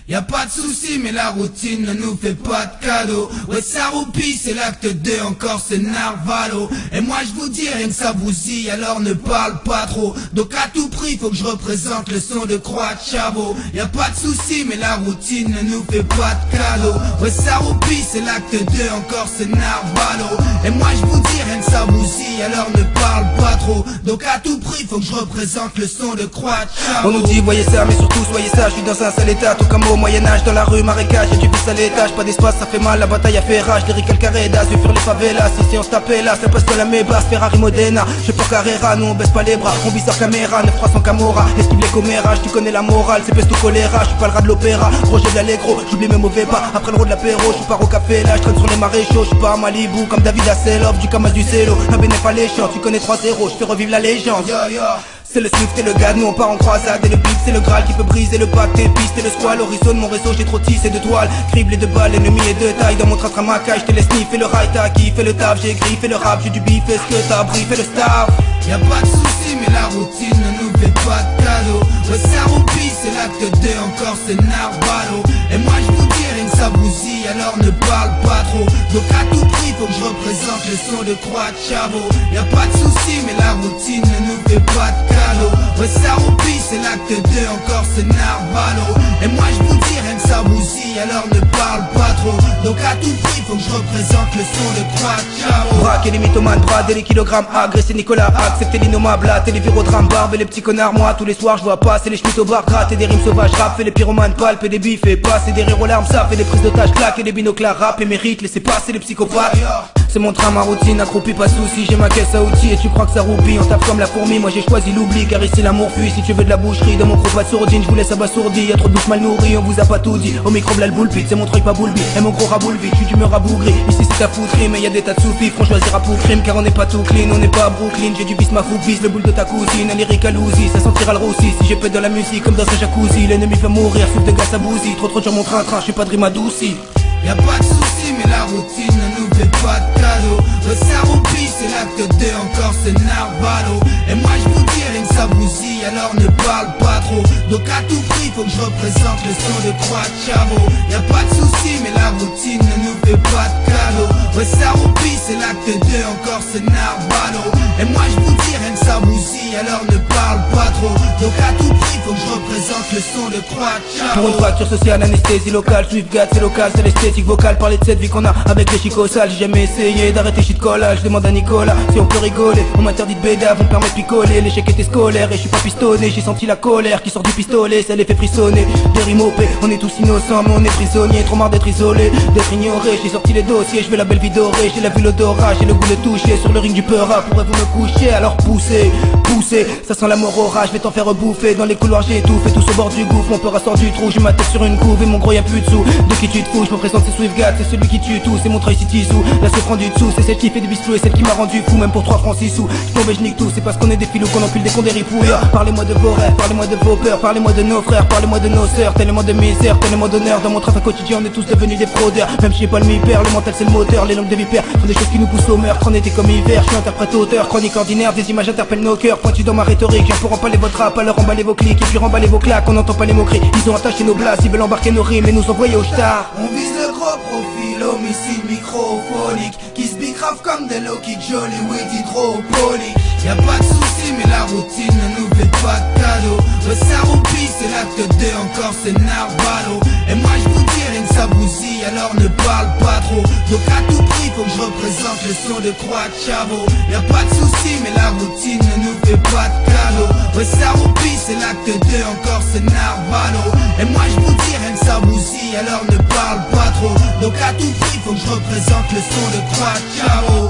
Y'a pas de soucis mais la routine ne nous fait pas de cadeaux. Ouais ça roupille, c'est l'acte 2, encore c'est Narvalo. Et moi je vous dis rien que ça bousille, alors ne parle pas trop. Donc à tout prix faut que je représente le son de Croix de Chabot. Y'a pas de soucis mais la routine ne nous fait pas de cadeaux. Ouais ça roupille, c'est l'acte 2, encore c'est Narvalo. Et moi je vous dis rien que ça bousille, alors ne parle pas trop. Donc à tout prix faut que je représente le son de Croix de Chabot. On nous dit voyez ça mais surtout soyez ça, je suis dans un sale état, tout comme au Moyen-Âge, dans la rue, marécage, y'a du vice à l'étage, pas d'espace, ça fait mal, la bataille a fait rage, lyrical carré d'as, vu fuir les favelas, ici on se tapait là, c'est parce que la mébasse, Ferrari Modena, je pas Carrera, nous on baisse pas les bras, on vise hors caméra, 9-300 Camorra, esquive les commérages, tu connais la morale, c'est peste ou choléra, je suis pas le rat de l'opéra, Roger de l'Allegro, j'oublie mes mauvais pas, après le rôle de l'apéro, je pars au café là, je traîne sur les maréchaux, je suis pas à Malibu, comme David Hasselhoff, du Kamas du Célo, un bénéf alléchant, tu connais 3-0, je fais revivre la légende, C'est le Swift et le gars, nous on part en croisade. Et le beat c'est le Graal qui peut briser le pacte. Et pistes et le squal, horizon de mon réseau j'ai trop tissé de toiles. Criblé de balles, ennemi et de taille. Dans mon train ma caille, je te laisse sniffer le rail. T'as kiffé le taf, j'ai griffé le rap. J'ai du bif, est-ce que t'as briefé le staff? Y'a pas de soucis mais la routine ne nous fait pas de cadeaux. Ouais ça roupille, c'est l'acte 2, encore c'est Narvalo. Et moi je vous dis rien que ça bousille, alors ne parle pas trop. Donc à tout prix faut que je représente le son de Croix de Chabot. Y'a pas de soucis mais la routine ne nous fait pas de cadeaux. Ouais ça roupille, c'est l'acte 2, encore c'est Narvalo. Et moi je vous dis rien que ça bousille, alors ne parle pas trop. Donc à tout prix faut que je représente le son de Croix de Chabot. Braquer les mythomanes, brader les kilogrammes, agresser Nicolas, accepter l'innommable, hâter les virodrames, barbe et les petits connards. Moi tous les soirs je vois passer les schmitts au bar, gratter des rimes sauvages, rap, fait les pyromanes, palper des bifs et passer des rires aux larmes, ça fait des prises d'otages, claquer des binocles, rap et mérite, laisser passer les psychopathes. C'est mon train, ma routine, accroupi, pas de soucis, j'ai ma caisse à outils et tu crois que ça roupille, on tape comme la fourmi, moi j'ai choisi l'oubli, car ici l'amour fuit, si tu veux de la boucherie, dans mon gros pas de sourdine, je vous laisse abasourdi, y'a trop de bouche mal nourrie, on vous a pas tout dit, au micro là le boule pit, c'est mon truc pas boule et mon gros raboule vite, je suis d'humeur rabougrie, ici c'est ta fouterie, mais y'a des tas de soufis, on choisira pour crime, car on n'est pas tout clean, on n'est pas à Brooklyn, j'ai du bis ma foubis, le boule de ta cousine, un lyrique à l'ouzi, ça sentira le roussi, si j'ai pète dans la musique, comme dans un jacuzzi, l'ennemi fait mourir, souffle de gaz à bousille, trop sur mon train-train, je suis pas de rime adouci. Y'a pas de soucis mais la routine ne nous fait pas de cadeaux. Le ça roupille, c'est l'acte 2, encore c'est Narvalo. Et moi je vous dis rien que ça bousille, alors ne parle pas trop. Donc à tout prix faut que je représente le son de Croix de Chabot. Y'a pas de soucis mais la routine ne nous fait pas de cadeaux. Ouais ça roupille, c'est l'acte 2, encore c'est Narvalo. Et moi je vous dis rien que ça bousille, alors ne parle pas trop. Donc à tout prix faut que je représente le son de Croix de Chabot. Pour une fracture sociale, anesthésie locale, Swift Gat c'est local, c'est l'esthétique vocale. Parler de cette vie qu'on a avec les chicots sales. J'ai jamais essayé d'arrêter shit collage. Je demande à Nicolas si on peut rigoler. On m'interdit de bédave, on me permet de picoler. L'échec était scolaire et je suis pas pistonné. J'ai senti la colère qui sort du pistolet, ça les fait frissonner. Des rimes OP, on est tous innocents mais on est prisonniers. Trop marre d'être isolé, d'être ignoré. J'ai sorti les dossiers, je veux la belle vie dorée. J'ai la vue l'odorat, j'ai le goût de toucher. Sur le ring du peura, pourrez-vous me coucher? Alors poussez, poussez, ça sent la mort au rat. Je vais t'en faire bouffer, dans les couloirs j'étouffe. Et tous au bord du gouffre, mon peur sort du trou. J'ai ma tête sur une couve et mon gros y'a plus de sous. De qui tu te fous? Je me présente, c'est Swift Gat, c'est celui qui tue tout. C'est mon Troy City sous, là se prend du dessous. C'est celle qui fait des bisous et celle qui m'a rendu fou. Même pour 3 francs 6 sous, je tombe et je nique tout. C'est parce qu'on est des filous qu'on encule des cons des ripouilles. Parlez-moi de vos rêves, parlez-moi de vos peurs, parlez-moi de nos frères, parlez-moi de nos sœurs. Tellement de misère, tellement d'honneur. Dans mon trafic quotidien on est tous devenus des fraudeurs. Même si j'ai pas le mi-père, le mental c'est le moteur. Les langues de vipère font des choses qui nous poussent au meurtre. En été comme hiver, je suis interprète auteur. Chronique ordinaire, des images interpellent nos cœurs. Pointu dans ma rhétorique, viens pour emballer votre rap. Alors emballer vos clics et puis remballer vos claques. On n'entend pas les moqueries, ils ont attaché nos blasts. Ils veulent embarquer nos rimes et nous envoyer au star. On vise le gros profil, homicide microphonique qui se bicrave comme des low kicks, joli, wit, hydroponique. Y'a pas de soucis mais la routine ne nous fait pas de cadeaux. Le ça roupille, c'est l'acte 2, encore c'est Narvalo. Et moi je vous dis rien que ça bousille, alors ne parle pas trop. Donc à tout prix faut que je représente le son de Croix de Chabot. Y'a pas de soucis mais la routine ne nous fait pas de cadeaux. Le ça roupille, c'est l'acte 2, encore c'est Narvalo. Et moi je vous dis rien que ça bousille, alors ne parle pas trop. Donc à tout prix faut que je représente le son de Croix de Chabot.